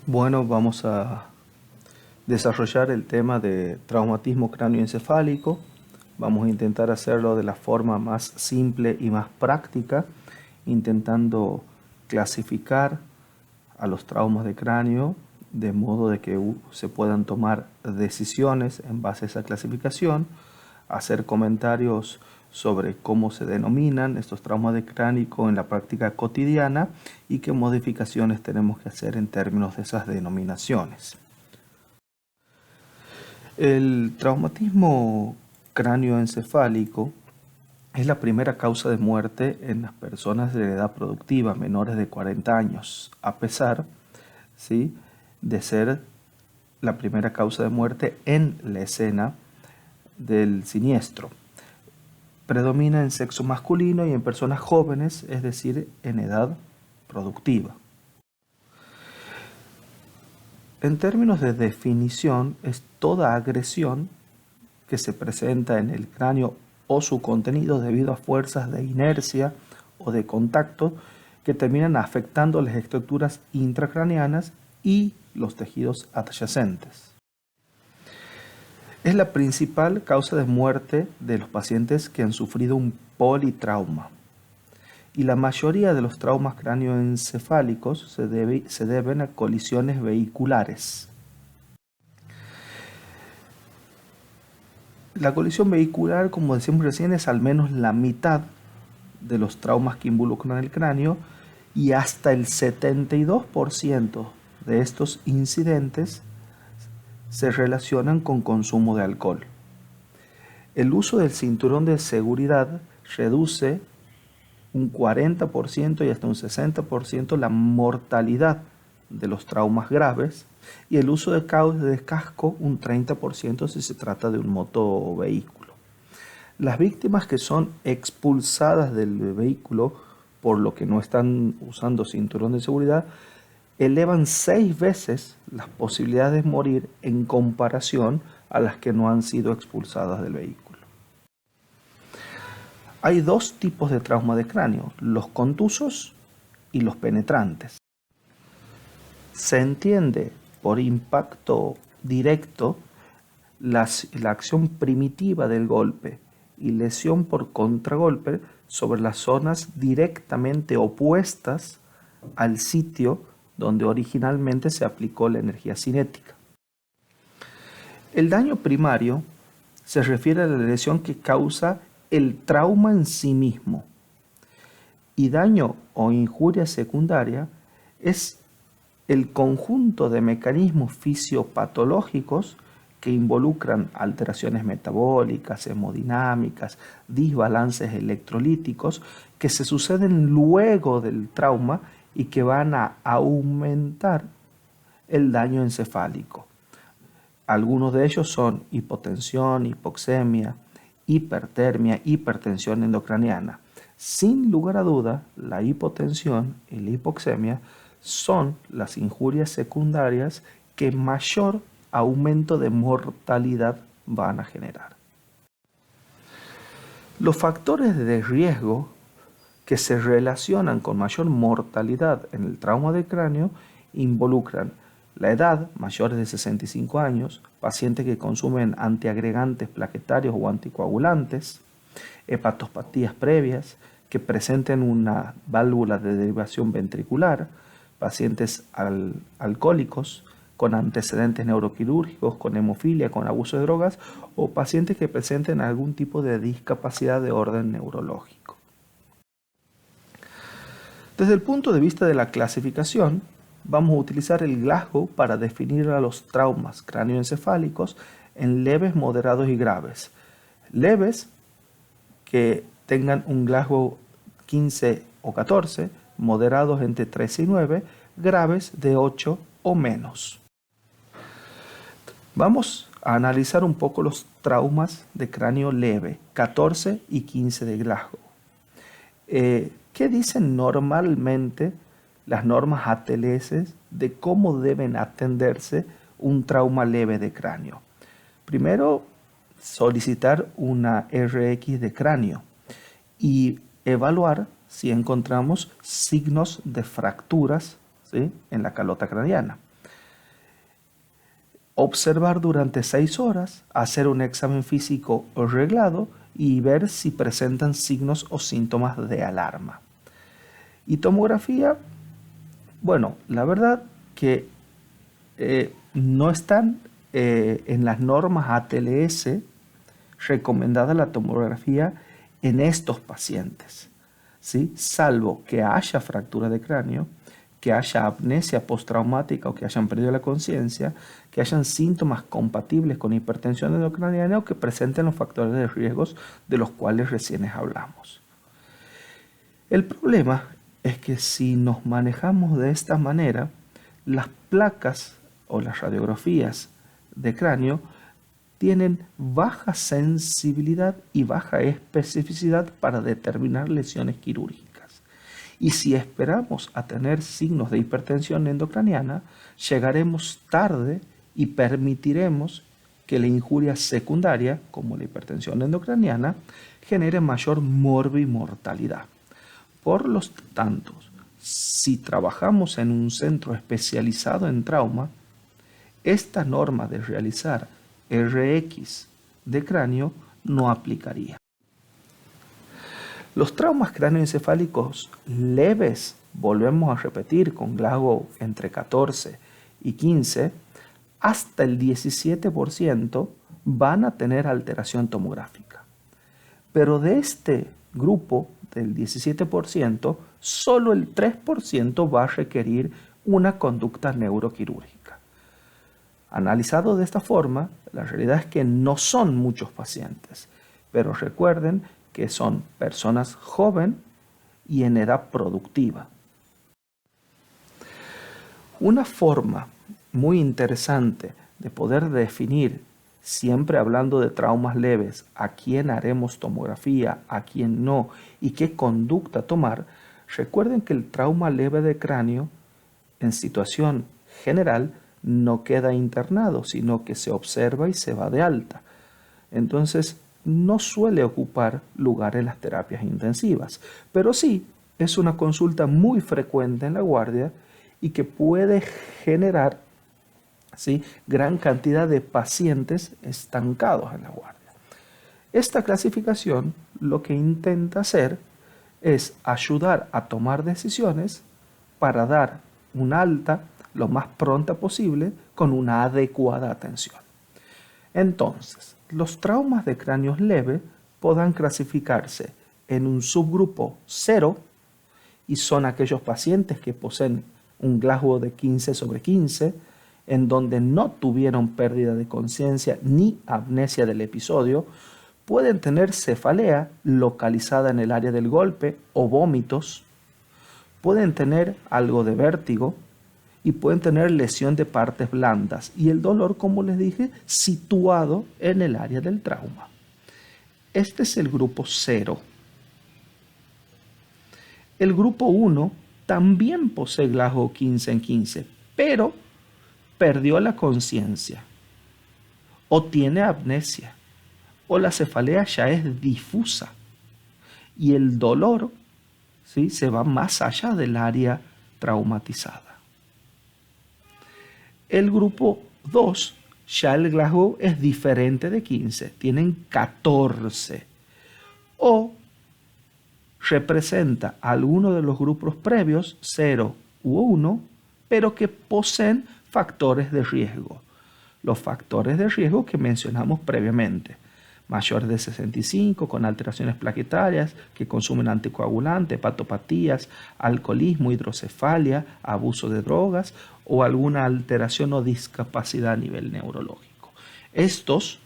Bueno, vamos a desarrollar el tema de traumatismo cráneoencefálico. Vamos a intentar hacerlo de la forma más simple y más práctica, intentando clasificar a los traumas de cráneo de modo de que se puedan tomar decisiones en base a esa clasificación, hacer comentarios sobre cómo se denominan estos traumas de cráneo en la práctica cotidiana y qué modificaciones tenemos que hacer en términos de esas denominaciones. El traumatismo cráneoencefálico es la primera causa de muerte en las personas de edad productiva menores de 40 años, a pesar, ¿sí?, de ser la primera causa de muerte en la escena del siniestro. Predomina en sexo masculino y en personas jóvenes, es decir, en edad productiva. En términos de definición, es toda agresión que se presenta en el cráneo o su contenido debido a fuerzas de inercia o de contacto que terminan afectando las estructuras intracraneanas y los tejidos adyacentes. Es la principal causa de muerte de los pacientes que han sufrido un politrauma. Y la mayoría de los traumas cráneoencefálicos se deben a colisiones vehiculares. La colisión vehicular, como decíamos recién, es al menos la mitad de los traumas que involucran el cráneo y hasta el 72% de estos incidentes se relacionan con consumo de alcohol. El uso del cinturón de seguridad reduce un 40% y hasta un 60% la mortalidad de los traumas graves y el uso de casco un 30% si se trata de un motovehículo. Las víctimas que son expulsadas del vehículo por lo que no están usando cinturón de seguridad elevan 6 veces las posibilidades de morir en comparación a las que no han sido expulsadas del vehículo. Hay dos tipos de trauma de cráneo, los contusos y los penetrantes. Se entiende por impacto directo la acción primitiva del golpe y lesión por contragolpe sobre las zonas directamente opuestas al sitio donde originalmente se aplicó la energía cinética. El daño primario se refiere a la lesión que causa el trauma en sí mismo, y daño o injuria secundaria es el conjunto de mecanismos fisiopatológicos que involucran alteraciones metabólicas, hemodinámicas, desbalances electrolíticos que se suceden luego del trauma y que van a aumentar el daño encefálico. Algunos de ellos son hipotensión, hipoxemia, hipertermia, hipertensión endocraniana. Sin lugar a duda, la hipotensión y la hipoxemia son las injurias secundarias que mayor aumento de mortalidad van a generar. Los factores de riesgo que se relacionan con mayor mortalidad en el trauma del cráneo involucran la edad, mayores de 65 años, pacientes que consumen antiagregantes plaquetarios o anticoagulantes, hepatopatías previas, que presenten una válvula de derivación ventricular, pacientes alcohólicos con antecedentes neuroquirúrgicos, con hemofilia, con abuso de drogas, o pacientes que presenten algún tipo de discapacidad de orden neurológico. Desde el punto de vista de la clasificación, vamos a utilizar el Glasgow para definir a los traumas cráneoencefálicos en leves, moderados y graves. Leves, que tengan un Glasgow 15 o 14, moderados entre 13 y 9, graves de 8 o menos. Vamos a analizar un poco los traumas de cráneo leve, 14 y 15 de Glasgow. ¿Qué dicen normalmente las normas ATLS de cómo deben atenderse un trauma leve de cráneo? Primero, solicitar una RX de cráneo y evaluar si encontramos signos de fracturas, ¿sí?, en la calota craneana. observar durante 6 horas, hacer un examen físico reglado y ver si presentan signos o síntomas de alarma. Y tomografía, bueno, la verdad que no están en las normas ATLS recomendada la tomografía en estos pacientes, ¿sí? Salvo que haya fractura de cráneo, que haya amnesia postraumática o que hayan perdido la conciencia, que hayan síntomas compatibles con hipertensión endocraniana o que presenten los factores de riesgos de los cuales recién hablamos. El problema es que si nos manejamos de esta manera, las placas o las radiografías de cráneo tienen baja sensibilidad y baja especificidad para determinar lesiones quirúrgicas. Y si esperamos a tener signos de hipertensión endocraniana, llegaremos tarde y permitiremos que la injuria secundaria, como la hipertensión endocraniana, genere mayor morbimortalidad. Por lo tanto, si trabajamos en un centro especializado en trauma, esta norma de realizar RX de cráneo no aplicaría. Los traumas cráneoencefálicos leves, volvemos a repetir, con Glasgow entre 14 y 15, hasta el 17% van a tener alteración tomográfica. Pero de este grupo del 17%, solo el 3% va a requerir una conducta neuroquirúrgica. Analizado de esta forma, la realidad es que no son muchos pacientes, pero recuerden que son personas jóvenes y en edad productiva. Una forma muy interesante de poder definir, siempre hablando de traumas leves, a quién haremos tomografía, a quién no y qué conducta tomar, recuerden que el trauma leve de cráneo en situación general no queda internado, sino que se observa y se va de alta. Entonces, no suele ocupar lugar en las terapias intensivas, pero sí es una consulta muy frecuente en la guardia y que puede generar, ¿sí?, gran cantidad de pacientes estancados en la guardia. Esta clasificación lo que intenta hacer es ayudar a tomar decisiones para dar un alta lo más pronta posible con una adecuada atención. Entonces, los traumas de cráneos leves podrán clasificarse en un subgrupo 0 y son aquellos pacientes que poseen un Glasgow de 15/15 en donde no tuvieron pérdida de conciencia ni amnesia del episodio, pueden tener cefalea localizada en el área del golpe o vómitos, pueden tener algo de vértigo y pueden tener lesión de partes blandas y el dolor, como les dije, situado en el área del trauma. Este es el grupo 0. El grupo 1 también posee Glasgow 15/15, pero perdió la conciencia o tiene amnesia o la cefalea ya es difusa y el dolor, ¿sí?, se va más allá del área traumatizada. El grupo 2, ya el Glasgow es diferente de 15, tienen 14 o representa alguno de los grupos previos, 0 u 1, pero que poseen factores de riesgo. Los factores de riesgo que mencionamos previamente. Mayores de 65 con alteraciones plaquetarias que consumen anticoagulantes, hepatopatías, alcoholismo, hidrocefalia, abuso de drogas o alguna alteración o discapacidad a nivel neurológico. Estos,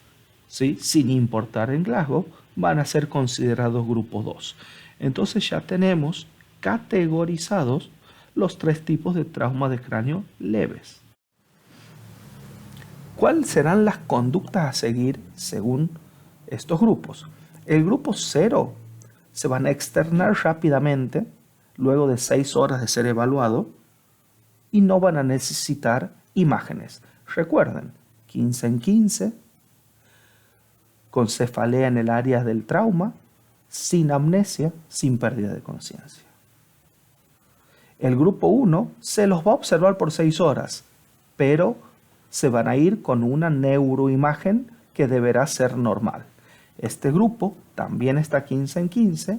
¿sí?, sin importar en Glasgow, van a ser considerados grupo 2. Entonces ya tenemos categorizados los 3 tipos de trauma de cráneo leves. ¿Cuáles serán las conductas a seguir según estos grupos? El grupo 0 se van a externar rápidamente luego de 6 horas de ser evaluado y no van a necesitar imágenes. Recuerden, 15/15, con cefalea en el área del trauma, sin amnesia, sin pérdida de conciencia. El grupo 1 se los va a observar por 6 horas, pero se van a ir con una neuroimagen que deberá ser normal. Este grupo también está 15 en 15,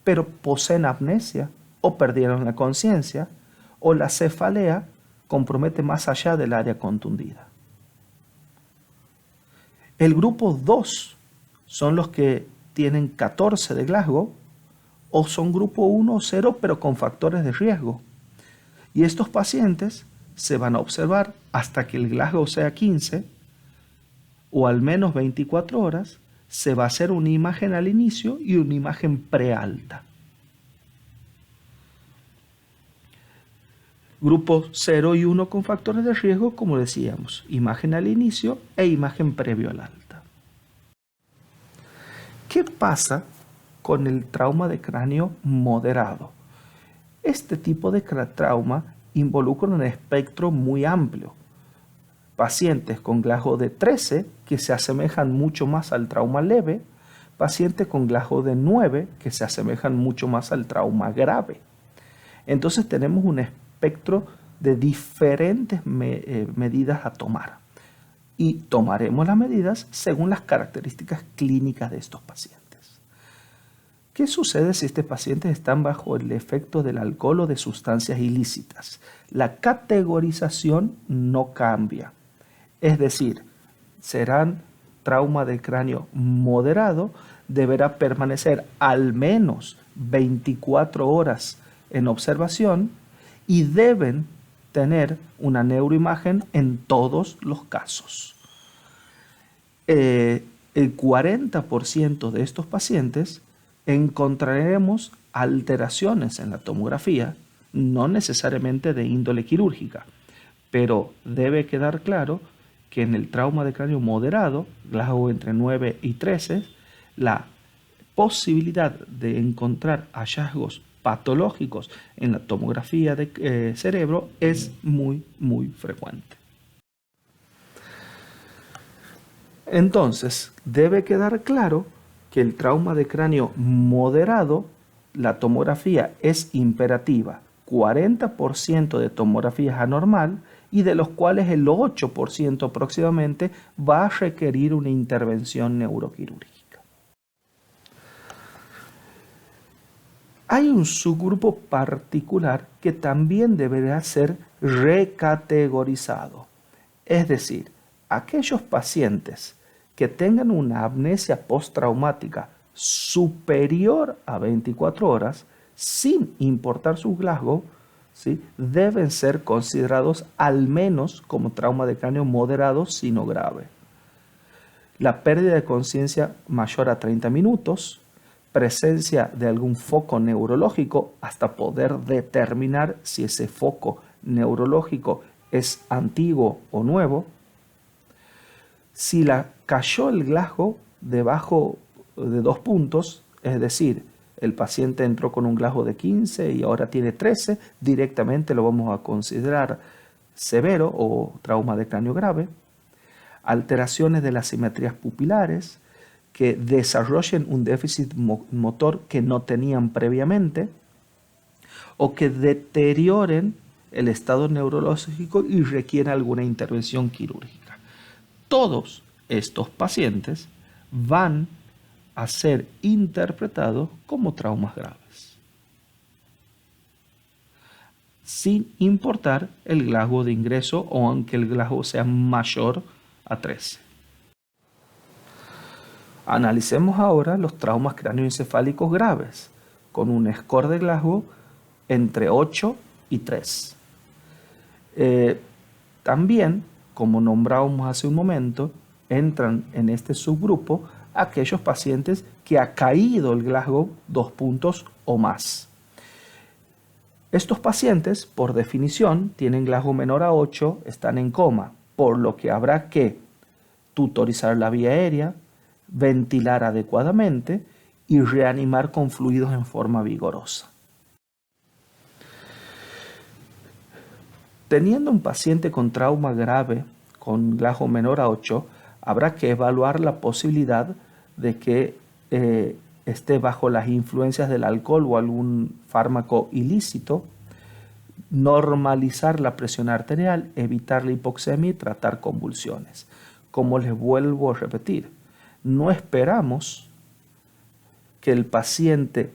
pero poseen amnesia o perdieron la conciencia, o la cefalea compromete más allá del área contundida. El grupo 2 son los que tienen 14 de Glasgow, o son grupo 1 o 0 pero con factores de riesgo. Y estos pacientes se van a observar hasta que el Glasgow sea 15 o al menos 24 horas. Se va a hacer una imagen al inicio y una imagen prealta. Grupos 0 y 1 con factores de riesgo, como decíamos, imagen al inicio e imagen previo al alta. ¿Qué pasa con el trauma de cráneo moderado? Este tipo de trauma involucra un espectro muy amplio. Pacientes con Glasgow de 13 que se asemejan mucho más al trauma leve, pacientes con Glasgow de 9 que se asemejan mucho más al trauma grave. Entonces tenemos un espectro de diferentes medidas a tomar y tomaremos las medidas según las características clínicas de estos pacientes. ¿Qué sucede si estos pacientes están bajo el efecto del alcohol o de sustancias ilícitas? La categorización no cambia, es decir, serán trauma del cráneo moderado, deberá permanecer al menos 24 horas en observación y deben tener una neuroimagen en todos los casos. El 40% de estos pacientes encontraremos alteraciones en la tomografía, no necesariamente de índole quirúrgica, pero debe quedar claro que en el trauma de cráneo moderado, Glasgow entre 9 y 13, la posibilidad de encontrar hallazgos patológicos en la tomografía de cerebro es muy frecuente. Entonces, debe quedar claro que el trauma de cráneo moderado, la tomografía es imperativa. 40% de tomografía es anormal y de los cuales el 8% aproximadamente va a requerir una intervención neuroquirúrgica. Hay un subgrupo particular que también deberá ser recategorizado, es decir, aquellos pacientes que tengan una amnesia postraumática superior a 24 horas, sin importar su Glasgow, ¿sí?, deben ser considerados al menos como trauma de cráneo moderado, sino grave. La pérdida de conciencia mayor a 30 minutos, presencia de algún foco neurológico hasta poder determinar si ese foco neurológico es antiguo o nuevo. Si cayó el Glasgow debajo de 2 puntos, es decir, el paciente entró con un Glasgow de 15 y ahora tiene 13, directamente lo vamos a considerar severo o trauma de cráneo grave. Alteraciones de las simetrías pupilares, que desarrollen un déficit motor que no tenían previamente, o que deterioren el estado neurológico y requieren alguna intervención quirúrgica. Todos estos pacientes van a ser interpretados como traumas graves, sin importar el Glasgow de ingreso o aunque el Glasgow sea mayor a 13. Analicemos ahora los traumas cráneoencefálicos graves, con un score de Glasgow entre 8 y 3. También, como nombrábamos hace un momento, entran en este subgrupo aquellos pacientes que ha caído el Glasgow 2 puntos o más. Estos pacientes, por definición, tienen Glasgow menor a 8, están en coma, por lo que habrá que tutorizar la vía aérea, ventilar adecuadamente y reanimar con fluidos en forma vigorosa. Teniendo un paciente con trauma grave, con Glasgow menor a 8, habrá que evaluar la posibilidad de que esté bajo las influencias del alcohol o algún fármaco ilícito normalizar la presión arterial, evitar la hipoxemia y tratar convulsiones. Como les vuelvo a repetir, no esperamos que el paciente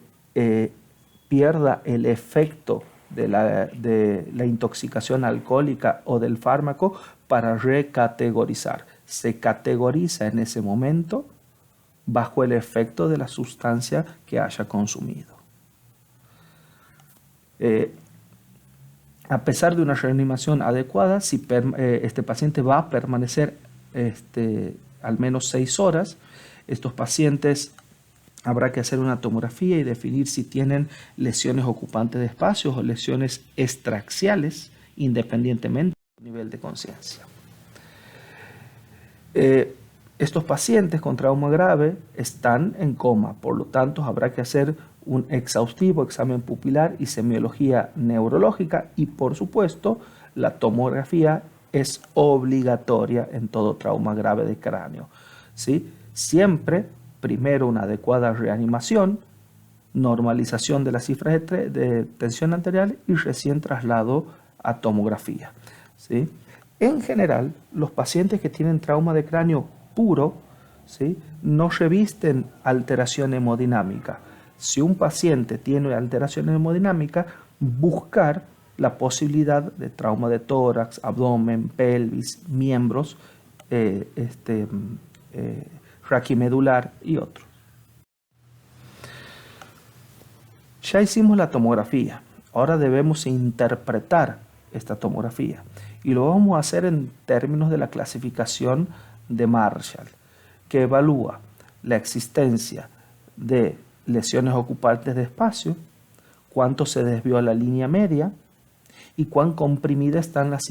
pierda el efecto de la intoxicación alcohólica o del fármaco para recategorizar. Se categoriza en ese momento bajo el efecto de la sustancia que haya consumido. A pesar de una reanimación adecuada, si este paciente va a permanecer al menos 6 horas, estos pacientes habrá que hacer una tomografía y definir si tienen lesiones ocupantes de espacios o lesiones extraxiales, independientemente del nivel de conciencia. Estos pacientes con trauma grave están en coma, por lo tanto habrá que hacer un exhaustivo examen pupilar y semiología neurológica y por supuesto la tomografía es obligatoria en todo trauma grave de cráneo, ¿sí? Siempre primero una adecuada reanimación, normalización de las cifras de tensión arterial y recién traslado a tomografía, ¿sí? En general, los pacientes que tienen trauma de cráneo puro, ¿sí?, no revisten alteración hemodinámica. Si un paciente tiene alteración hemodinámica, buscar la posibilidad de trauma de tórax, abdomen, pelvis, miembros, raquimedular y otros. Ya hicimos la tomografía, ahora debemos interpretar esta tomografía y lo vamos a hacer en términos de la clasificación de Marshall, que evalúa la existencia de lesiones ocupantes de espacio, cuánto se desvió a la línea media y cuán comprimidas están las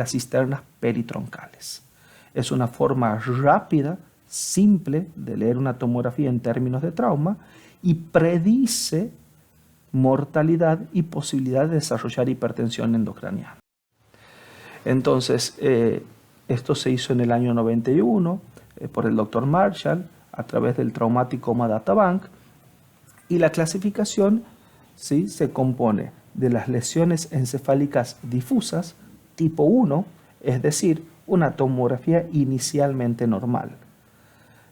cisternas peritroncales. Es una forma rápida, simple de leer una tomografía en términos de trauma y predice mortalidad y posibilidad de desarrollar hipertensión endocraniana. Entonces, esto se hizo en el año 91 por el Dr. Marshall a través del Traumatic Coma Data Bank y la clasificación, ¿sí?, se compone de las lesiones encefálicas difusas tipo 1, es decir, una tomografía inicialmente normal.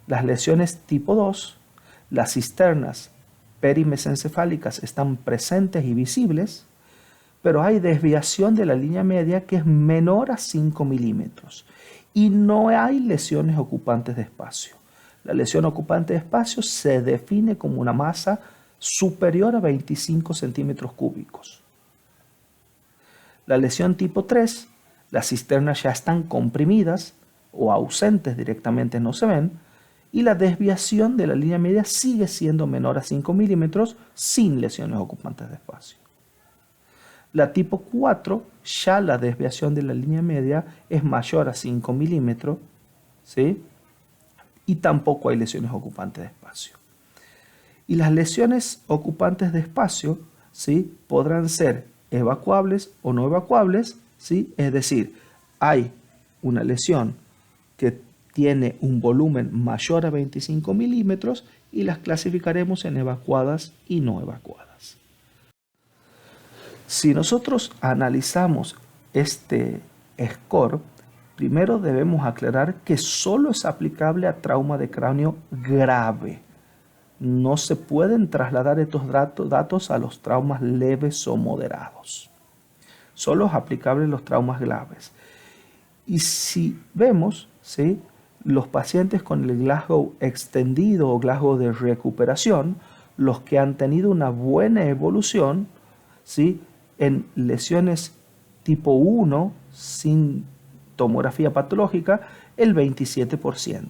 Las lesiones tipo 2, las cisternas perimesencefálicas están presentes y visibles, pero hay desviación de la línea media que es menor a 5 milímetros y no hay lesiones ocupantes de espacio. La lesión ocupante de espacio se define como una masa superior a 25 centímetros cúbicos. La lesión tipo 3, las cisternas ya están comprimidas o ausentes, directamente no se ven, y la desviación de la línea media sigue siendo menor a 5 milímetros sin lesiones ocupantes de espacio. La tipo 4, ya la desviación de la línea media es mayor a 5 milímetros, ¿sí?, y tampoco hay lesiones ocupantes de espacio. Y las lesiones ocupantes de espacio, ¿sí?, podrán ser evacuables o no evacuables, ¿sí? Es decir, hay una lesión que tiene un volumen mayor a 25 milímetros y las clasificaremos en evacuadas y no evacuadas. Si nosotros analizamos este score, primero debemos aclarar que solo es aplicable a trauma de cráneo grave. No se pueden trasladar estos datos a los traumas leves o moderados. Solo es aplicable a los traumas graves. Y si vemos, ¿sí?, los pacientes con el Glasgow extendido o Glasgow de recuperación, los que han tenido una buena evolución, ¿sí?, en lesiones tipo 1 sin tomografía patológica, el 27%.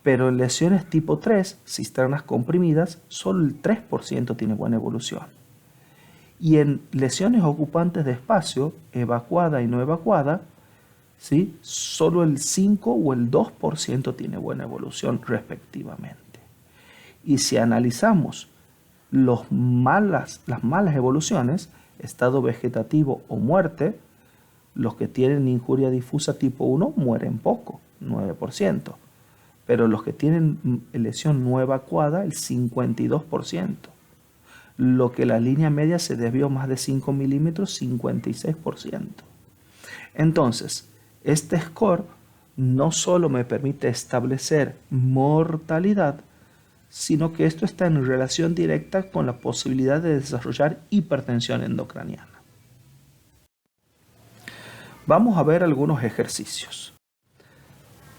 Pero en lesiones tipo 3, cisternas comprimidas, solo el 3% tiene buena evolución. Y en lesiones ocupantes de espacio, evacuada y no evacuada, ¿sí?, solo el 5 o el 2% tiene buena evolución respectivamente. Y si analizamos las malas evoluciones, estado vegetativo o muerte, los que tienen injuria difusa tipo 1 mueren poco, 9%. Pero los que tienen lesión no evacuada, el 52%. lo que la línea media se desvió más de 5 milímetros, 56%. Entonces, este score no solo me permite establecer mortalidad, sino que esto está en relación directa con la posibilidad de desarrollar hipertensión endocraniana. Vamos a ver algunos ejercicios.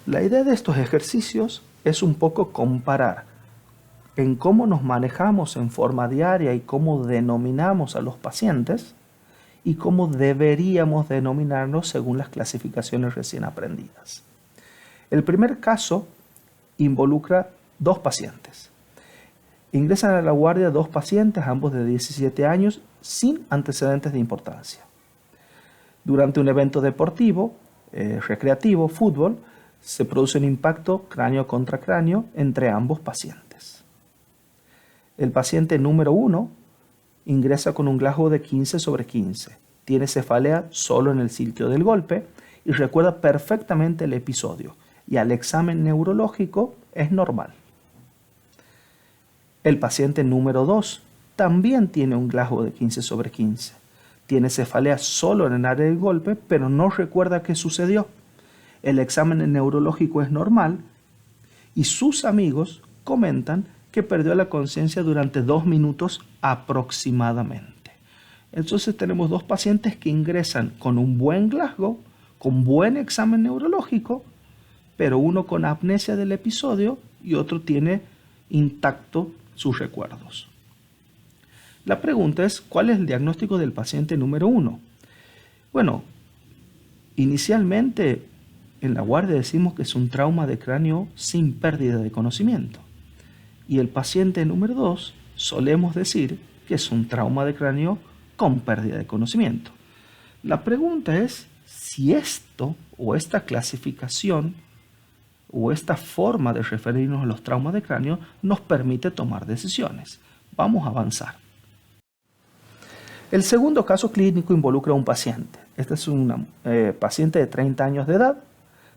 La idea de estos ejercicios es un poco comparar en cómo nos manejamos en forma diaria y cómo denominamos a los pacientes y cómo deberíamos denominarlos según las clasificaciones recién aprendidas. El primer caso involucra dos pacientes. Ingresan a la guardia dos pacientes, ambos de 17 años, sin antecedentes de importancia. Durante un evento deportivo, recreativo, fútbol, se produce un impacto cráneo contra cráneo entre ambos pacientes. El paciente número 1 ingresa con un Glasgow de 15/15. Tiene cefalea solo en el sitio del golpe y recuerda perfectamente el episodio. Y al examen neurológico es normal. El paciente número 2 también tiene un Glasgow de 15/15. Tiene cefalea solo en el área del golpe, pero no recuerda qué sucedió. El examen neurológico es normal y sus amigos comentan que perdió la conciencia durante 2 minutos aproximadamente. Entonces tenemos dos pacientes que ingresan con un buen Glasgow, con buen examen neurológico, pero uno con amnesia del episodio y otro tiene intacto sus recuerdos. La pregunta es, ¿cuál es el diagnóstico del paciente número 1? Bueno, inicialmente en la guardia decimos que es un trauma de cráneo sin pérdida de conocimiento. Y el paciente número 2 solemos decir que es un trauma de cráneo con pérdida de conocimiento. La pregunta es si esto o esta clasificación o esta forma de referirnos a los traumas de cráneo nos permite tomar decisiones. Vamos a avanzar. El segundo caso clínico involucra a un paciente. Este es un paciente de 30 años de edad,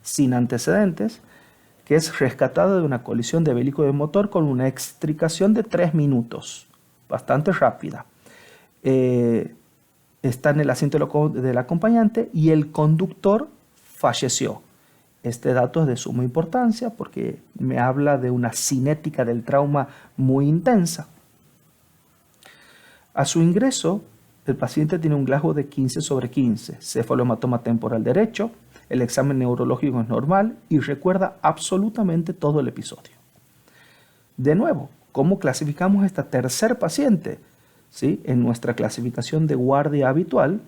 sin antecedentes, que es rescatado de una colisión de vehículo de motor con una extricación de 3 minutos, bastante rápida. Está en el asiento del acompañante y el conductor falleció. Este dato es de suma importancia porque me habla de una cinética del trauma muy intensa. A su ingreso, el paciente tiene un Glasgow de 15/15, cefalohematoma temporal derecho, el examen neurológico es normal y recuerda absolutamente todo el episodio. De nuevo, ¿cómo clasificamos esta tercer paciente? ¿Sí? En nuestra clasificación de guardia habitual,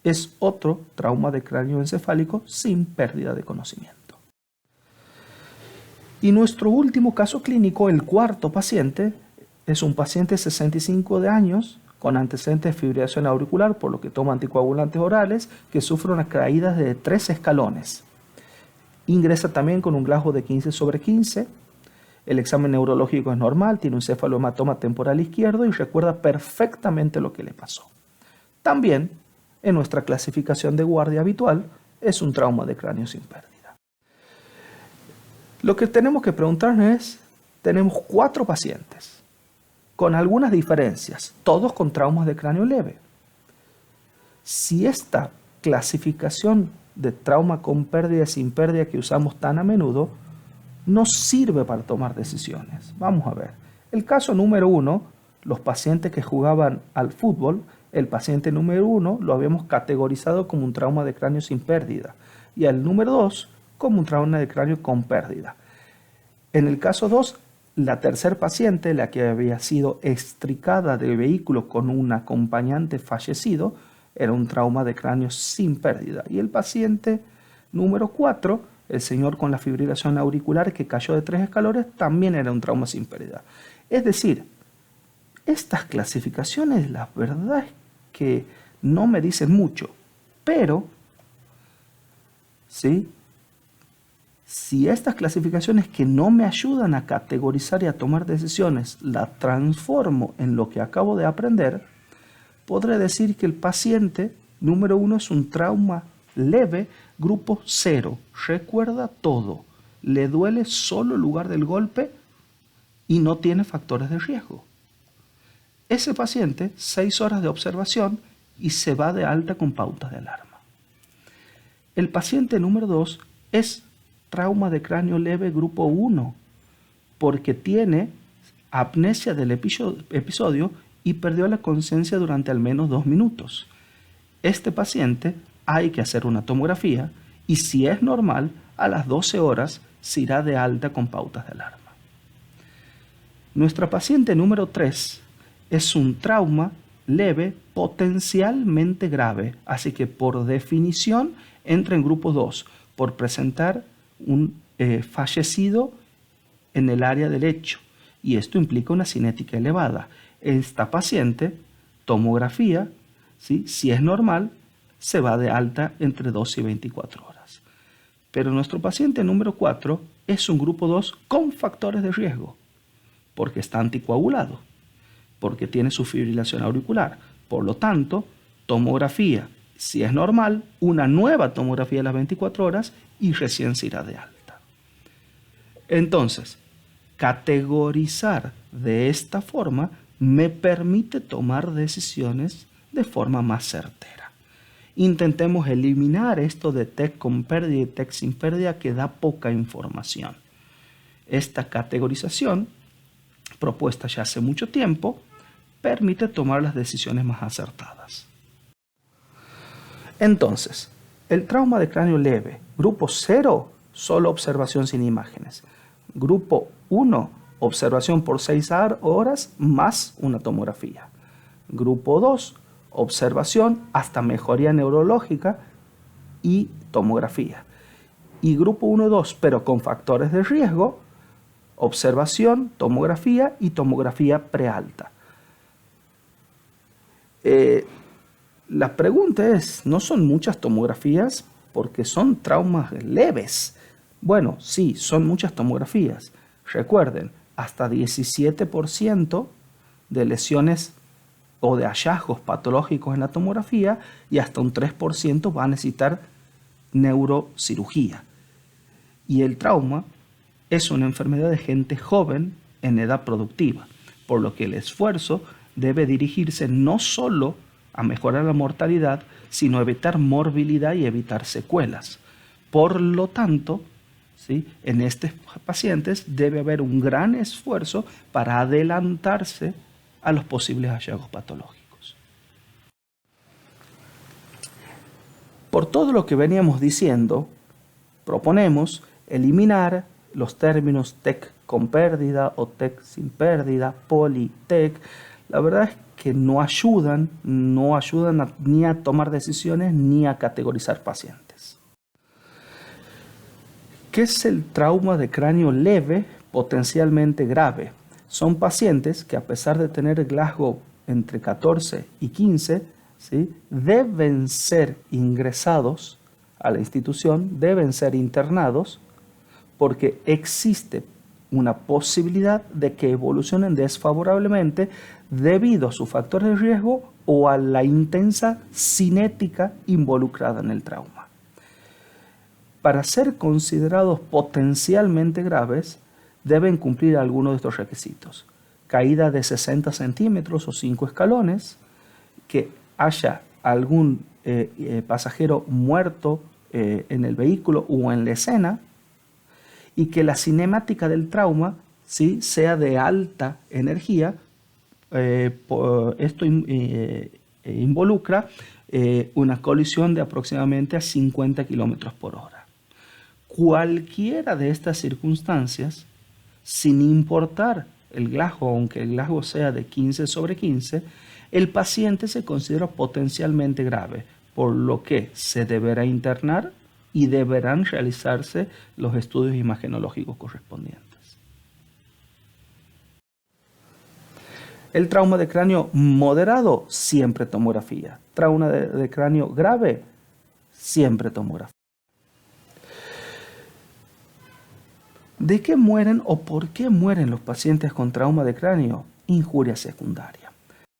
es otro trauma de cráneo encefálico sin pérdida de conocimiento. Y nuestro último caso clínico, el cuarto paciente, es un paciente de 65 de años con antecedentes de fibrilación auricular, por lo que toma anticoagulantes orales, que sufre unas caídas de 3 escalones. Ingresa también con un Glasgow de 15/15. El examen neurológico es normal, tiene un cefalohematoma temporal izquierdo y recuerda perfectamente lo que le pasó. También, en nuestra clasificación de guardia habitual, es un trauma de cráneo sin pérdida. Lo que tenemos que preguntarnos es, tenemos 4 pacientes, con algunas diferencias, todos con traumas de cráneo leve. Si esta clasificación de trauma con pérdida y sin pérdida que usamos tan a menudo nos sirve para tomar decisiones. Vamos a ver. El caso número 1, los pacientes que jugaban al fútbol, el paciente número 1 lo habíamos categorizado como un trauma de cráneo sin pérdida y al número 2 como un trauma de cráneo con pérdida. En el caso 2, la tercer paciente, la que había sido extricada del vehículo con un acompañante fallecido, era un trauma de cráneo sin pérdida. Y el paciente número 4, el señor con la fibrilación auricular que cayó de 3 escalones, también era un trauma sin pérdida. Es decir, estas clasificaciones, la verdad es que no me dicen mucho, pero ¿sí? Si estas clasificaciones que no me ayudan a categorizar y a tomar decisiones las transformo en lo que acabo de aprender, podré decir que el paciente número 1 es un trauma leve, grupo 0. Recuerda todo. Le duele solo el lugar del golpe y no tiene factores de riesgo. ese paciente 6 horas de observación y se va de alta con pautas de alarma. El paciente número 2 es trauma de cráneo leve grupo 1 porque tiene apnesia del episodio y perdió la conciencia durante al menos 2 minutos. Este paciente hay que hacer una tomografía y si es normal, a las 12 horas se irá de alta con pautas de alarma. Nuestra paciente número 3 es un trauma leve potencialmente grave, así que por definición entra en grupo 2 por presentar un fallecido en el área del hecho y esto implica una cinética elevada. Esta paciente, tomografía, ¿sí? Si es normal, se va de alta entre 12 y 24 horas. Pero nuestro paciente número 4 es un grupo 2 con factores de riesgo, porque está anticoagulado, porque tiene su fibrilación auricular. Por lo tanto, tomografía, si es normal, una nueva tomografía a las 24 horas y recién se irá de alta. Entonces, categorizar de esta forma me permite tomar decisiones de forma más certera. Intentemos eliminar esto de TEC con pérdida y TEC sin pérdida que da poca información. Esta categorización, propuesta ya hace mucho tiempo, permite tomar las decisiones más acertadas. Entonces, el trauma de cráneo leve, grupo 0, solo observación sin imágenes. Grupo 1, observación por 6 horas más una tomografía. Grupo 2, observación hasta mejoría neurológica y tomografía. Y grupo 1 y 2, pero con factores de riesgo, observación, tomografía y tomografía prealta. La pregunta es, ¿no son muchas tomografías porque son traumas leves? Bueno, sí, son muchas tomografías. Recuerden, hasta 17% de lesiones o de hallazgos patológicos en la tomografía y hasta un 3% va a necesitar neurocirugía. Y el trauma es una enfermedad de gente joven en edad productiva, por lo que el esfuerzo debe dirigirse no solo a mejorar la mortalidad, sino a evitar morbilidad y evitar secuelas. Por lo tanto, ¿sí?, en estos pacientes debe haber un gran esfuerzo para adelantarse a los posibles hallazgos patológicos. Por todo lo que veníamos diciendo, proponemos eliminar los términos TEC con pérdida o TEC sin pérdida, poli-TEC. La verdad es que no ayudan ni a tomar decisiones ni a categorizar pacientes. ¿Qué es el trauma de cráneo leve potencialmente grave? Son pacientes que a pesar de tener Glasgow entre 14 y 15, ¿sí?, deben ser ingresados a la institución, deben ser internados porque existe una posibilidad de que evolucionen desfavorablemente debido a sus factores de riesgo o a la intensa cinética involucrada en el trauma. Para ser considerados potencialmente graves, deben cumplir algunos de estos requisitos. Caída de 60 centímetros o 5 escalones, que haya algún pasajero muerto en el vehículo o en la escena, y que la cinemática del trauma, ¿sí?, sea de alta energía. Esto involucra una colisión de aproximadamente a 50 kilómetros por hora. Cualquiera de estas circunstancias, sin importar el Glasgow, aunque el Glasgow sea de 15/15, el paciente se considera potencialmente grave, por lo que se deberá internar y deberán realizarse los estudios imagenológicos correspondientes. El trauma de cráneo moderado, siempre tomografía. Trauma de cráneo grave, siempre tomografía. ¿De qué mueren o por qué mueren los pacientes con trauma de cráneo? Injuria secundaria.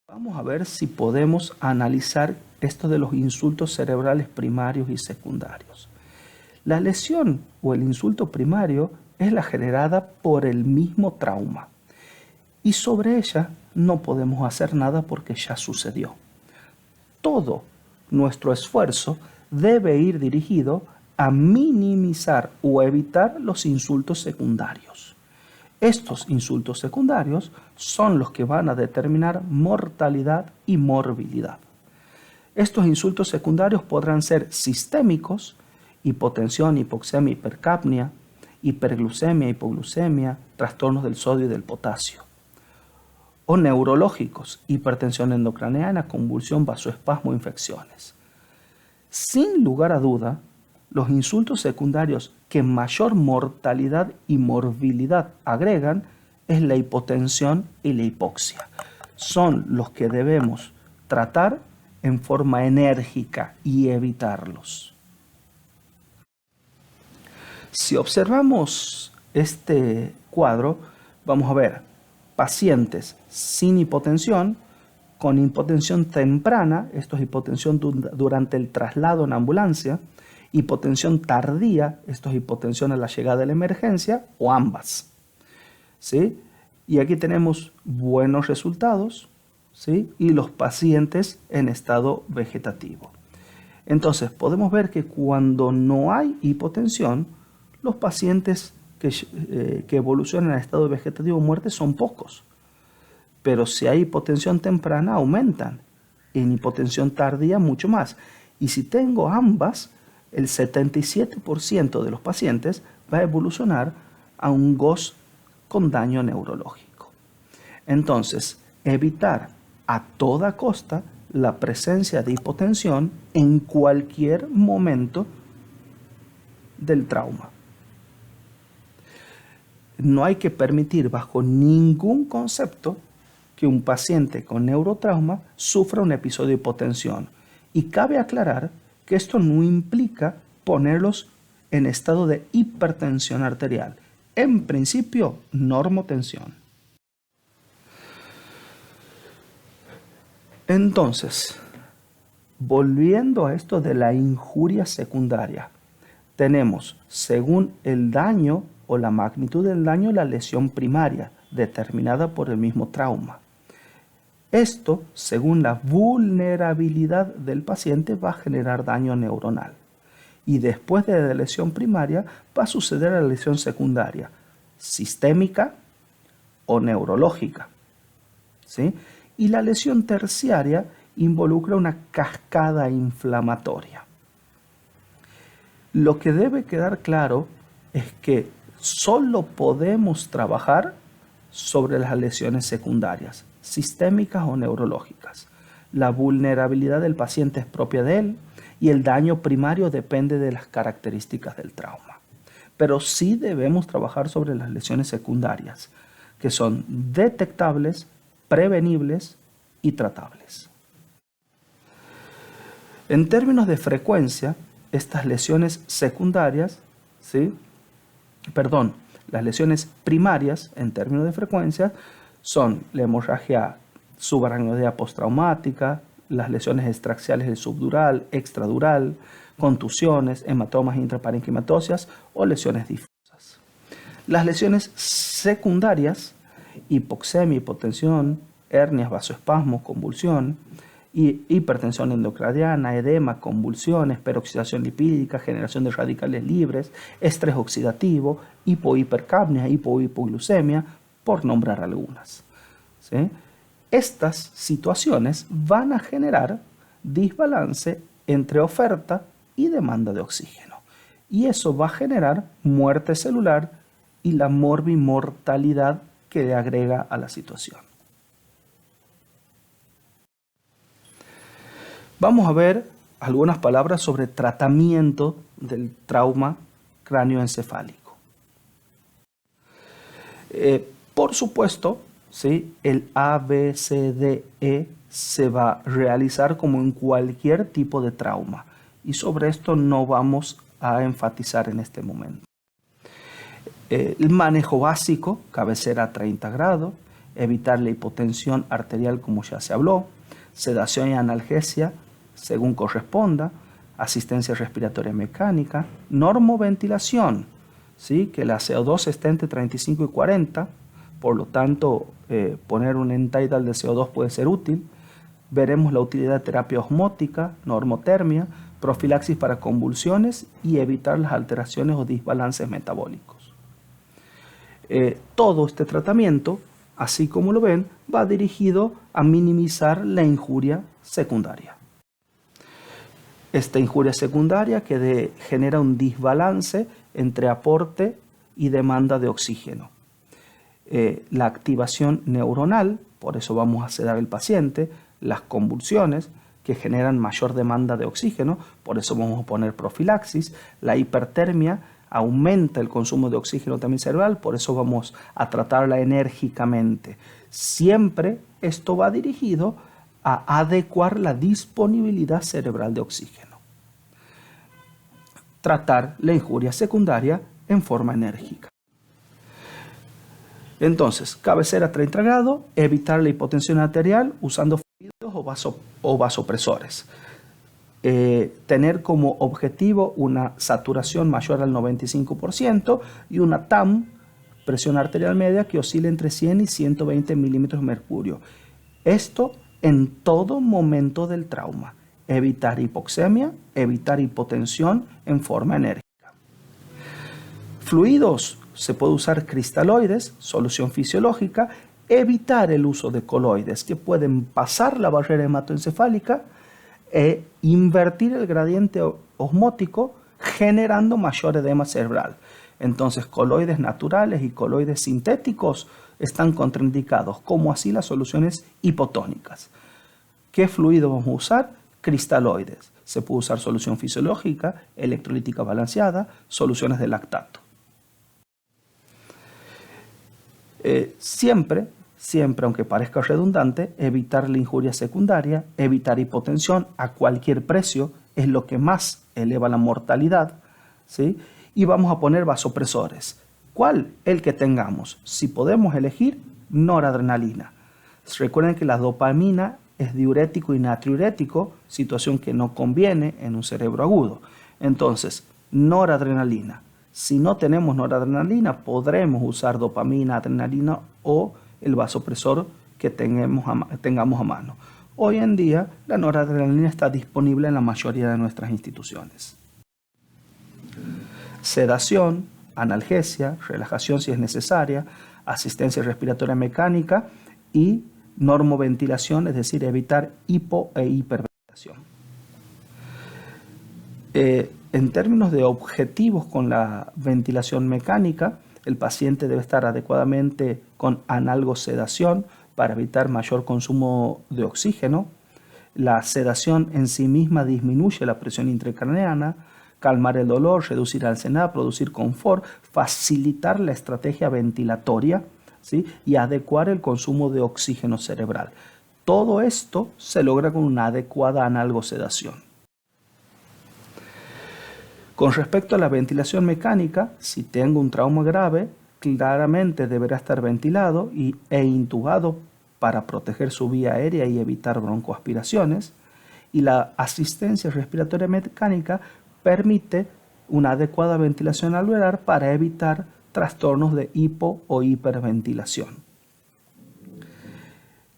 Vamos a ver si podemos analizar esto de los insultos cerebrales primarios y secundarios. La lesión o el insulto primario es la generada por el mismo trauma. y sobre ella no podemos hacer nada porque ya sucedió. Todo nuestro esfuerzo debe ir dirigido a minimizar o evitar los insultos secundarios. Estos insultos secundarios son los que van a determinar mortalidad y morbilidad. Estos insultos secundarios podrán ser sistémicos, hipotensión, hipoxemia, hipercapnia, hiperglucemia, hipoglucemia, trastornos del sodio y del potasio. O neurológicos, hipertensión endocraniana, convulsión, vasoespasmo, infecciones. Sin lugar a duda, los insultos secundarios que mayor mortalidad y morbilidad agregan es la hipotensión y la hipoxia. Son los que debemos tratar en forma enérgica y evitarlos. Si observamos este cuadro, vamos a ver pacientes sin hipotensión, con hipotensión temprana, esto es hipotensión durante el traslado en ambulancia, hipotensión tardía, esto es hipotensión a la llegada de la emergencia, o ambas. ¿Sí? Y aquí tenemos buenos resultados, ¿sí? Y los pacientes en estado vegetativo. Entonces, podemos ver que cuando no hay hipotensión, los pacientes que evolucionan en estado vegetativo o muerte son pocos. Pero si hay hipotensión temprana, aumentan. En hipotensión tardía, mucho más. Y si tengo ambas, el 77% de los pacientes va a evolucionar a un GOS con daño neurológico. Entonces, evitar a toda costa la presencia de hipotensión en cualquier momento del trauma. No hay que permitir bajo ningún concepto que un paciente con neurotrauma sufra un episodio de hipotensión. Y cabe aclarar que esto no implica ponerlos en estado de hipertensión arterial. En principio, normotensión. Entonces, volviendo a esto de la injuria secundaria, tenemos, según el daño o la magnitud del daño, la lesión primaria, determinada por el mismo trauma. Esto, según la vulnerabilidad del paciente, va a generar daño neuronal. Y después de la lesión primaria, va a suceder la lesión secundaria, sistémica o neurológica. ¿Sí? Y la lesión terciaria involucra una cascada inflamatoria. Lo que debe quedar claro es que solo podemos trabajar sobre las lesiones secundarias, sistémicas o neurológicas. La vulnerabilidad del paciente es propia de él y el daño primario depende de las características del trauma. Pero sí debemos trabajar sobre las lesiones secundarias, que son detectables, prevenibles y tratables. En términos de frecuencia, estas lesiones secundarias, las lesiones primarias en términos de frecuencia son la hemorragia subaracnoidea postraumática, las lesiones extraxiales del subdural, extradural, contusiones, hematomas intraparenquimatosas o lesiones difusas. Las lesiones secundarias, hipoxemia, hipotensión, hernias, vasoespasmo, convulsión, hipertensión endocraniana, edema, convulsiones, peroxidación lipídica, generación de radicales libres, estrés oxidativo, hipohipercapnia, hipoglucemia, por nombrar algunas. ¿Sí? Estas situaciones van a generar desbalance entre oferta y demanda de oxígeno. Y eso va a generar muerte celular y la morbimortalidad que le agrega a la situación. Vamos a ver algunas palabras sobre tratamiento del trauma cráneoencefálico. Por supuesto, ¿sí? El ABCDE se va a realizar como en cualquier tipo de trauma y sobre esto no vamos a enfatizar en este momento. El manejo básico, cabecera a 30 grados, evitar la hipotensión arterial como ya se habló, sedación y analgesia según corresponda, asistencia respiratoria mecánica, normoventilación, ¿sí? Que la CO2 esté entre 35 y 40, por lo tanto poner un end-tidal de CO2 puede ser útil. Veremos la utilidad de terapia osmótica, normotermia, profilaxis para convulsiones y evitar las alteraciones o desbalances metabólicos. Todo este tratamiento, así como lo ven, va dirigido a minimizar la injuria secundaria. Esta injuria secundaria que genera un desbalance entre aporte y demanda de oxígeno. La activación neuronal, por eso vamos a sedar al paciente, las convulsiones que generan mayor demanda de oxígeno, por eso vamos a poner profilaxis, la hipertermia aumenta el consumo de oxígeno también cerebral, por eso vamos a tratarla enérgicamente. Siempre esto va dirigido a adecuar la disponibilidad cerebral de oxígeno. Tratar la injuria secundaria en forma enérgica. Entonces, cabecera 30 grados, evitar la hipotensión arterial usando fluidos o vasopresores. Tener como objetivo una saturación mayor al 95% y una TAM, presión arterial media, que oscila entre 100 y 120 milímetros de mercurio. Esto en todo momento del trauma. Evitar hipoxemia, evitar hipotensión en forma enérgica. Fluidos, se puede usar cristaloides, solución fisiológica, evitar el uso de coloides que pueden pasar la barrera hematoencefálica e invertir el gradiente osmótico generando mayor edema cerebral. Entonces, coloides naturales y coloides sintéticos están contraindicados, como así las soluciones hipotónicas. ¿Qué fluido vamos a usar? Cristaloides. Se puede usar solución fisiológica, electrolítica balanceada, soluciones de lactato. Siempre, aunque parezca redundante, evitar la injuria secundaria, evitar hipotensión a cualquier precio es lo que más eleva la mortalidad, ¿sí? Y vamos a poner vasopresores. ¿Cuál? El que tengamos. Si podemos elegir, noradrenalina. Recuerden que la dopamina es diurético y natriurético, situación que no conviene en un cerebro agudo. Entonces, noradrenalina. Si no tenemos noradrenalina, podremos usar dopamina, adrenalina o el vasopresor que tengamos a mano. Hoy en día, la noradrenalina está disponible en la mayoría de nuestras instituciones. Sedación, analgesia, relajación si es necesaria, asistencia respiratoria mecánica y normoventilación, es decir, evitar hipo e hiperventilación. En términos de objetivos con la ventilación mecánica, el paciente debe estar adecuadamente con analgosedación para evitar mayor consumo de oxígeno. La sedación en sí misma disminuye la presión intracraneana, calmar el dolor, reducir ansiedad, producir confort, facilitar la estrategia ventilatoria, ¿sí? Y adecuar el consumo de oxígeno cerebral. Todo esto se logra con una adecuada analgosedación. Con respecto a la ventilación mecánica, si tengo un trauma grave, claramente deberá estar ventilado e intubado para proteger su vía aérea y evitar broncoaspiraciones. Y la asistencia respiratoria mecánica permite una adecuada ventilación alveolar para evitar trastornos de hipo o hiperventilación.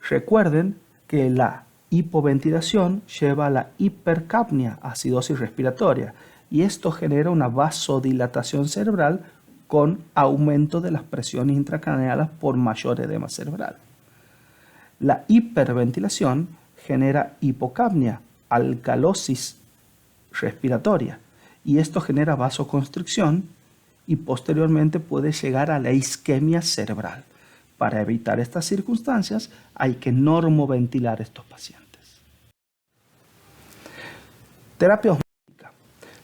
Recuerden que la hipoventilación lleva a la hipercapnia, acidosis respiratoria, y esto genera una vasodilatación cerebral con aumento de las presiones intracraneales por mayor edema cerebral. La hiperventilación genera hipocapnia, alcalosis respiratoria, y esto genera vasoconstricción y posteriormente puede llegar a la isquemia cerebral. Para evitar estas circunstancias hay que normoventilar a estos pacientes. Terapia osmótica.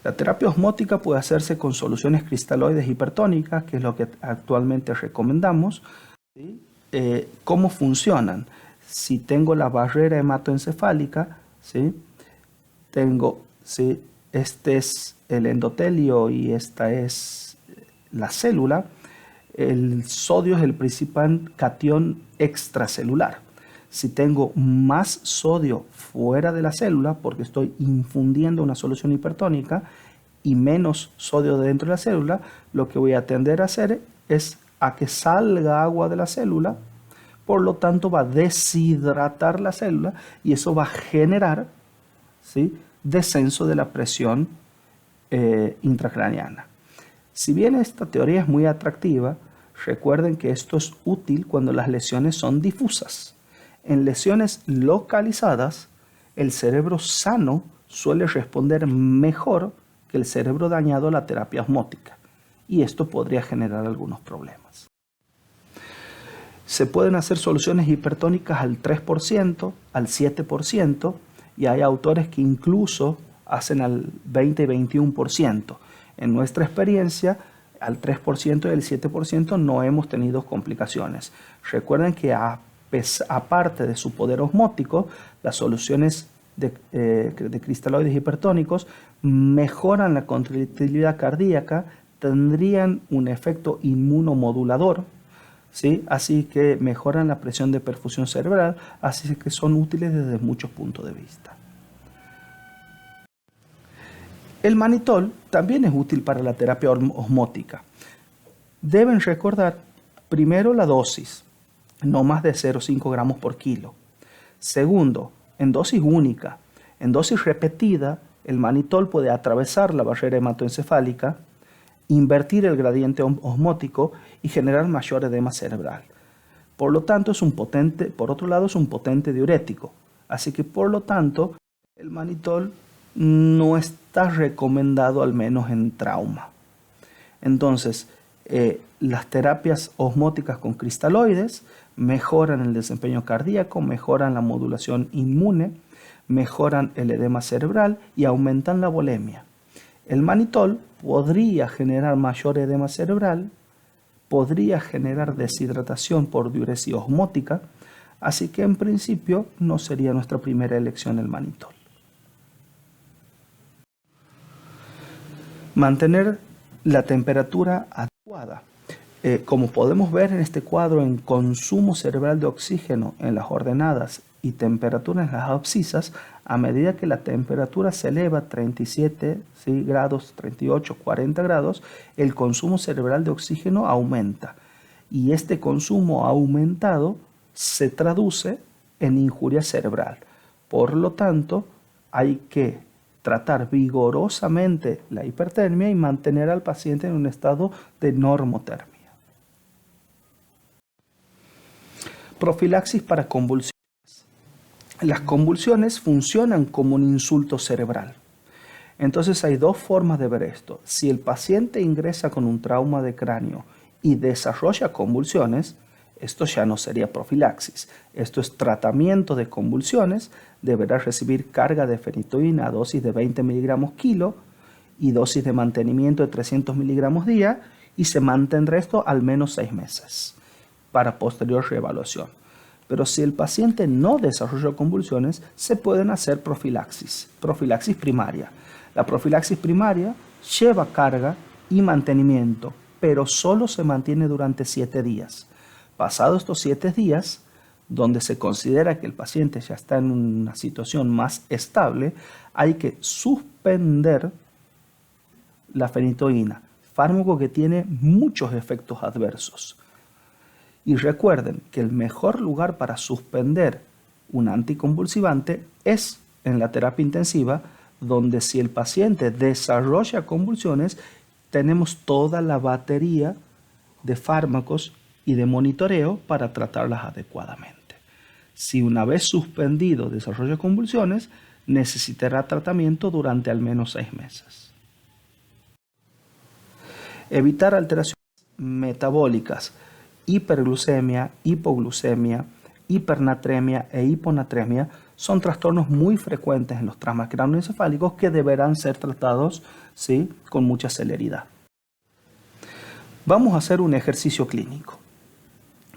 La terapia osmótica puede hacerse con soluciones cristaloides hipertónicas, que es lo que actualmente recomendamos. ¿Sí? ¿Cómo funcionan? Si tengo la barrera hematoencefálica, ¿sí? ¿sí? Este es el endotelio y esta es la célula. El sodio es el principal catión extracelular. Si tengo más sodio fuera de la célula, porque estoy infundiendo una solución hipertónica, y menos sodio dentro de la célula, lo que voy a tender a hacer es a que salga agua de la célula, por lo tanto va a deshidratar la célula y eso va a generar, ¿sí?, descenso de la presión intracraneana. Si bien esta teoría es muy atractiva, recuerden que esto es útil cuando las lesiones son difusas. En lesiones localizadas, el cerebro sano suele responder mejor que el cerebro dañado a la terapia osmótica, y esto podría generar algunos problemas. Se pueden hacer soluciones hipertónicas al 3%, al 7%, y hay autores que incluso hacen al 20 y 21%. En nuestra experiencia, al 3% y al 7% no hemos tenido complicaciones. Recuerden que aparte de su poder osmótico, las soluciones de cristaloides hipertónicos mejoran la contractilidad cardíaca, tendrían un efecto inmunomodulador, ¿sí?, así que mejoran la presión de perfusión cerebral, así que son útiles desde muchos puntos de vista. El manitol también es útil para la terapia osmótica. Deben recordar primero la dosis, no más de 0,5 gramos por kilo. Segundo, en dosis única. En dosis repetida, el manitol puede atravesar la barrera hematoencefálica, invertir el gradiente osmótico y generar mayor edema cerebral. Por lo tanto, por otro lado, es un potente diurético. Así que, por lo tanto, el manitol no está recomendado, al menos en trauma. Entonces, las terapias osmóticas con cristaloides mejoran el desempeño cardíaco, mejoran la modulación inmune, mejoran el edema cerebral y aumentan la volemia. El manitol podría generar mayor edema cerebral, podría generar deshidratación por diuresis osmótica, así que en principio no sería nuestra primera elección el manitol. Mantener la temperatura adecuada. Como podemos ver en este cuadro, en consumo cerebral de oxígeno en las ordenadas y temperatura en las abscisas, a medida que la temperatura se eleva 37 grados, 38, 40 grados, el consumo cerebral de oxígeno aumenta. Y este consumo aumentado se traduce en injuria cerebral. Por lo tanto, hay que tratar vigorosamente la hipertermia y mantener al paciente en un estado de normotermia. Profilaxis para convulsiones. Las convulsiones funcionan como un insulto cerebral. Entonces hay dos formas de ver esto. Si el paciente ingresa con un trauma de cráneo y desarrolla convulsiones, esto ya no sería profilaxis. Esto es tratamiento de convulsiones. Deberá recibir carga de fenitoína a dosis de 20 miligramos kilo y dosis de mantenimiento de 300 miligramos día, y se mantendrá esto al menos 6 meses para posterior reevaluación. Pero si el paciente no desarrolló convulsiones, se pueden hacer profilaxis primaria. La profilaxis primaria lleva carga y mantenimiento, pero solo se mantiene durante 7 días. Pasados estos 7 días, donde se considera que el paciente ya está en una situación más estable, hay que suspender la fenitoína, fármaco que tiene muchos efectos adversos. Y recuerden que el mejor lugar para suspender un anticonvulsivante es en la terapia intensiva, donde si el paciente desarrolla convulsiones, tenemos toda la batería de fármacos y de monitoreo para tratarlas adecuadamente. Si una vez suspendido desarrolla convulsiones, necesitará tratamiento durante al menos 6 meses. Evitar alteraciones metabólicas. Hiperglucemia, hipoglucemia, hipernatremia e hiponatremia son trastornos muy frecuentes en los traumas craneoencefálicos que deberán ser tratados, ¿sí?, con mucha celeridad. Vamos a hacer un ejercicio clínico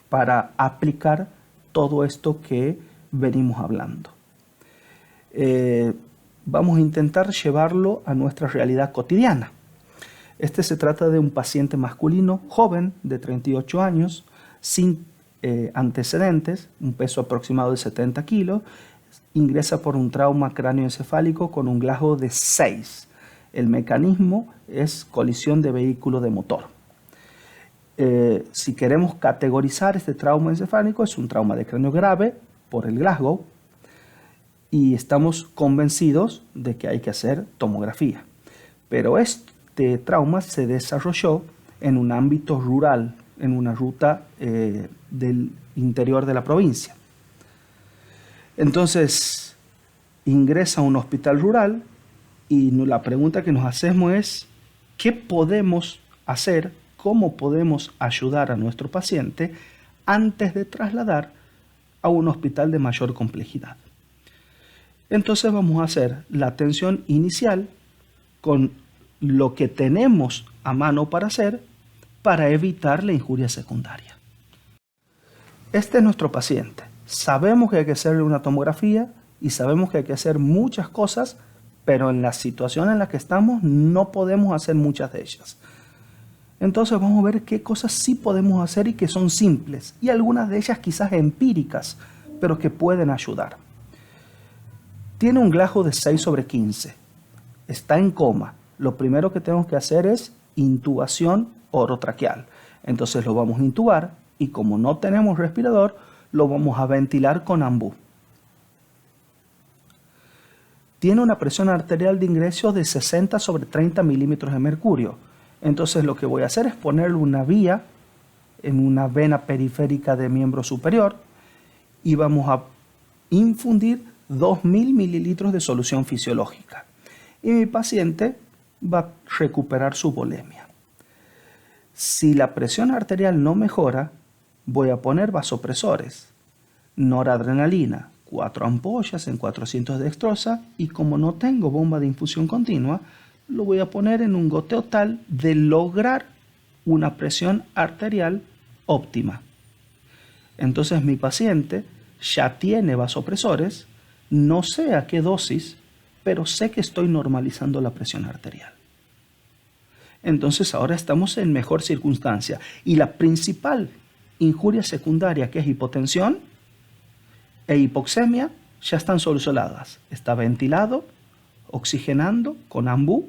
para aplicar todo esto que venimos hablando. Vamos a intentar llevarlo a nuestra realidad cotidiana. Se trata de un paciente masculino joven de 38 años, sin antecedentes, un peso aproximado de 70 kilos, ingresa por un trauma cráneoencefálico con un Glasgow de 6. El mecanismo es colisión de vehículo de motor. si queremos categorizar este trauma encefálico, es un trauma de cráneo grave por el Glasgow y estamos convencidos de que hay que hacer tomografía. Pero este trauma se desarrolló en un ámbito rural, en una ruta del interior de la provincia. Entonces, ingresa a un hospital rural y la pregunta que nos hacemos es, ¿qué podemos hacer? ¿Cómo podemos ayudar a nuestro paciente antes de trasladar a un hospital de mayor complejidad? Entonces vamos a hacer la atención inicial con lo que tenemos a mano para hacer para evitar la injuria secundaria. Este es nuestro paciente. Sabemos que hay que hacerle una tomografía y sabemos que hay que hacer muchas cosas, pero en la situación en la que estamos no podemos hacer muchas de ellas. Entonces vamos a ver qué cosas sí podemos hacer y que son simples, y algunas de ellas quizás empíricas, pero que pueden ayudar. Tiene un Glasgow de 6/15, está en coma. Lo primero que tenemos que hacer es intubación orotraqueal. Entonces lo vamos a intubar y como no tenemos respirador, lo vamos a ventilar con ambú. Tiene una presión arterial de ingreso de 60/30 milímetros de mercurio. Entonces lo que voy a hacer es ponerle una vía en una vena periférica de miembro superior y vamos a infundir 2000 mililitros de solución fisiológica. Y mi paciente va a recuperar su volemia. Si la presión arterial no mejora, voy a poner vasopresores, noradrenalina, 4 ampollas en 400 de dextrosa, y como no tengo bomba de infusión continua, lo voy a poner en un goteo tal de lograr una presión arterial óptima. Entonces mi paciente ya tiene vasopresores, no sé a qué dosis, pero sé que estoy normalizando la presión arterial. Entonces ahora estamos en mejor circunstancia. Y la principal injuria secundaria, que es hipotensión e hipoxemia, ya están solucionadas. Está ventilado, oxigenando con ambú,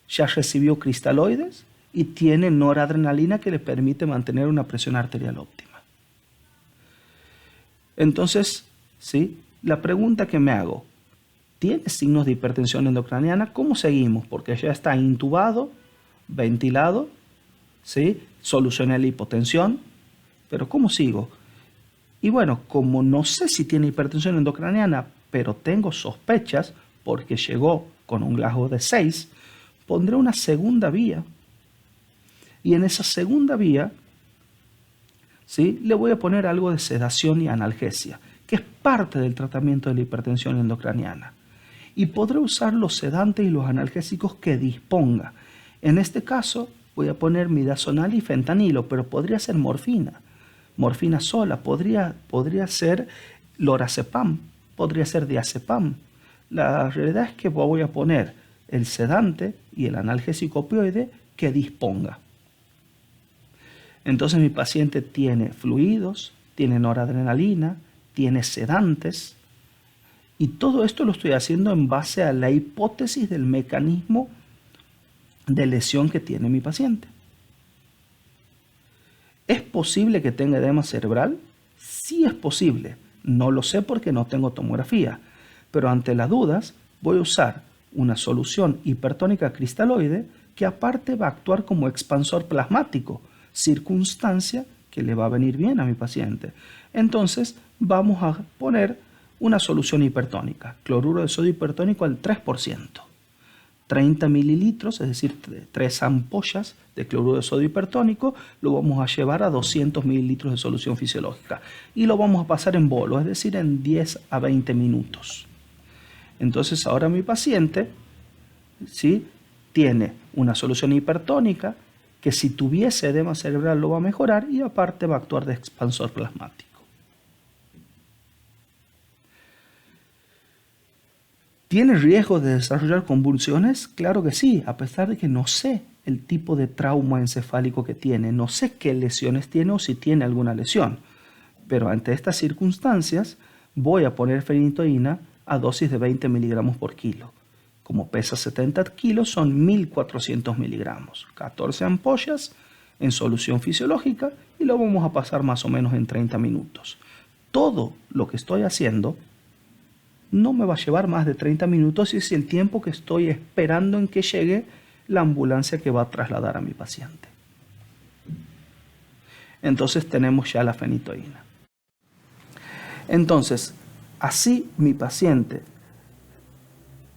ya recibió cristaloides y tiene noradrenalina que le permite mantener una presión arterial óptima. Entonces, ¿sí? La pregunta que me hago, ¿tiene signos de hipertensión endocraniana? ¿Cómo seguimos? Porque ya está intubado, ventilado, ¿sí? Solucioné la hipotensión, pero ¿cómo sigo? Y bueno, como no sé si tiene hipertensión endocraniana, pero tengo sospechas porque llegó con un Glasgow de 6, pondré una segunda vía. Y en esa segunda vía, ¿sí? Le voy a poner algo de sedación y analgesia, que es parte del tratamiento de la hipertensión endocraniana. Y podré usar los sedantes y los analgésicos que disponga. En este caso voy a poner midazolam y fentanilo, pero podría ser morfina sola, podría ser lorazepam, podría ser diazepam. La realidad es que voy a poner el sedante y el analgésico opioide que disponga. Entonces mi paciente tiene fluidos, tiene noradrenalina, tiene sedantes, y todo esto lo estoy haciendo en base a la hipótesis del mecanismo de lesión que tiene mi paciente. ¿Es posible que tenga edema cerebral? Sí es posible. No lo sé porque no tengo tomografía, pero ante las dudas voy a usar una solución hipertónica cristaloide que aparte va a actuar como expansor plasmático, circunstancia que le va a venir bien a mi paciente. Entonces vamos a poner una solución hipertónica, cloruro de sodio hipertónico al 3%. 30 mililitros, es decir, 3 ampollas de cloruro de sodio hipertónico, lo vamos a llevar a 200 mililitros de solución fisiológica y lo vamos a pasar en bolo, es decir, en 10 a 20 minutos. Entonces ahora mi paciente, ¿sí?, tiene una solución hipertónica que si tuviese edema cerebral lo va a mejorar y aparte va a actuar de expansor plasmático. ¿Tiene riesgo de desarrollar convulsiones? Claro que sí, a pesar de que no sé el tipo de trauma encefálico que tiene, no sé qué lesiones tiene o si tiene alguna lesión. Pero ante estas circunstancias voy a poner fenitoína a dosis de 20 miligramos por kilo. Como pesa 70 kilos son 1400 miligramos, 14 ampollas en solución fisiológica y lo vamos a pasar más o menos en 30 minutos. Todo lo que estoy haciendo no me va a llevar más de 30 minutos y es el tiempo que estoy esperando en que llegue la ambulancia que va a trasladar a mi paciente. Entonces tenemos ya la fenitoína. Entonces, así mi paciente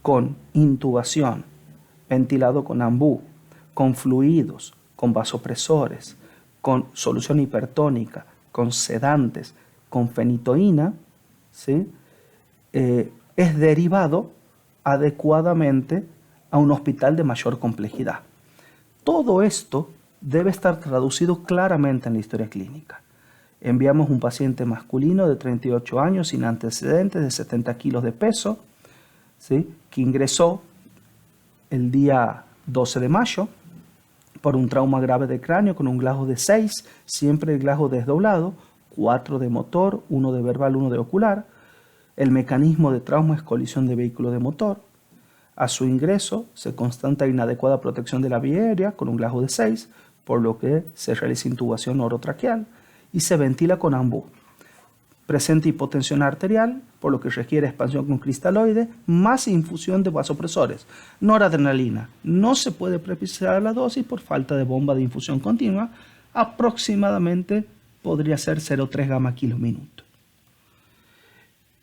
con intubación, ventilado con ambú, con fluidos, con vasopresores, con solución hipertónica, con sedantes, con fenitoína, ¿sí? Es derivado adecuadamente a un hospital de mayor complejidad. Todo esto debe estar traducido claramente en la historia clínica. Enviamos un paciente masculino de 38 años sin antecedentes, de 70 kilos de peso, ¿sí? Que ingresó el día 12 de mayo por un trauma grave de cráneo con un glajo de 6, siempre el glajo desdoblado, 4 de motor, 1 de verbal, 1 de ocular. El mecanismo de trauma es colisión de vehículo de motor. A su ingreso se constata inadecuada protección de la vía aérea con un glajo de 6, por lo que se realiza intubación orotraqueal y se ventila con ambú. Presenta hipotensión arterial, por lo que requiere expansión con cristaloide, más infusión de vasopresores. Noradrenalina. No se puede precisar la dosis por falta de bomba de infusión continua. Aproximadamente podría ser 0,3 gamma kilos minuto.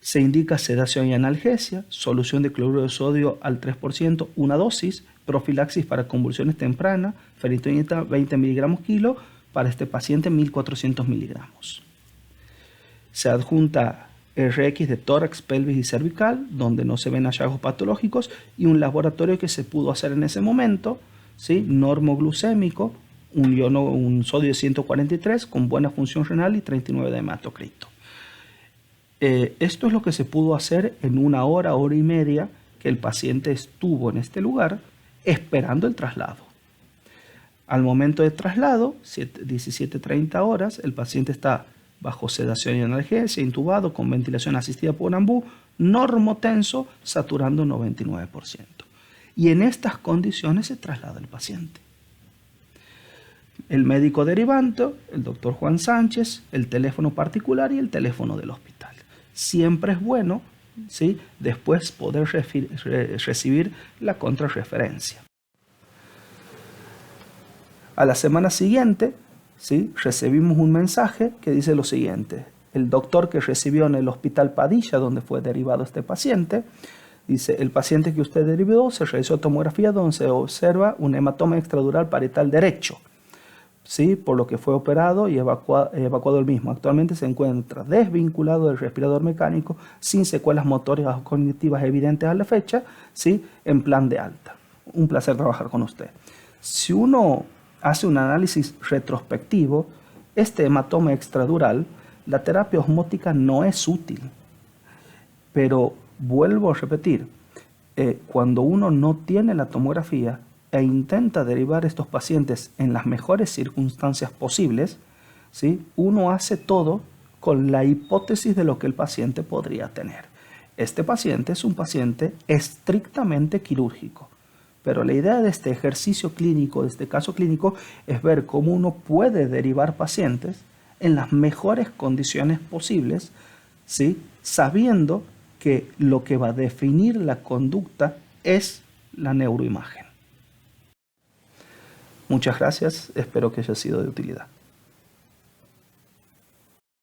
Se indica sedación y analgesia, solución de cloruro de sodio al 3%, una dosis, profilaxis para convulsiones tempranas, fenitoína 20 miligramos kilo, para este paciente 1400 miligramos. Se adjunta RX de tórax, pelvis y cervical, donde no se ven hallazgos patológicos, y un laboratorio que se pudo hacer en ese momento, ¿sí? Normoglucémico, un sodio de 143 con buena función renal y 39 de hematocrito. Esto es lo que se pudo hacer en una hora, hora y media que el paciente estuvo en este lugar esperando el traslado. Al momento de traslado, 17:30 horas, el paciente está bajo sedación y analgesia, intubado con ventilación asistida por ambú, normotenso, saturando 99%. Y en estas condiciones se traslada el paciente. El médico derivante, el doctor Juan Sánchez, el teléfono particular y el teléfono del hospital. Siempre es bueno, ¿sí?, después poder recibir la contrarreferencia. A la semana siguiente, ¿sí?, recibimos un mensaje que dice lo siguiente. El doctor que recibió en el hospital Padilla, donde fue derivado este paciente, dice: el paciente que usted derivó se realizó tomografía donde se observa un hematoma extradural parietal derecho, ¿sí?, por lo que fue operado y evacuado el mismo. Actualmente se encuentra desvinculado del respirador mecánico, sin secuelas motoras o cognitivas evidentes a la fecha, ¿sí?, en plan de alta. Un placer trabajar con usted. Si uno hace un análisis retrospectivo, este hematoma extradural, la terapia osmótica no es útil. Pero vuelvo a repetir, cuando uno no tiene la tomografía e intenta derivar estos pacientes en las mejores circunstancias posibles, ¿sí?, uno hace todo con la hipótesis de lo que el paciente podría tener. Este paciente es un paciente estrictamente quirúrgico. Pero la idea de este ejercicio clínico, de este caso clínico, es ver cómo uno puede derivar pacientes en las mejores condiciones posibles, ¿sí?, sabiendo que lo que va a definir la conducta es la neuroimagen. Muchas gracias, espero que haya sido de utilidad.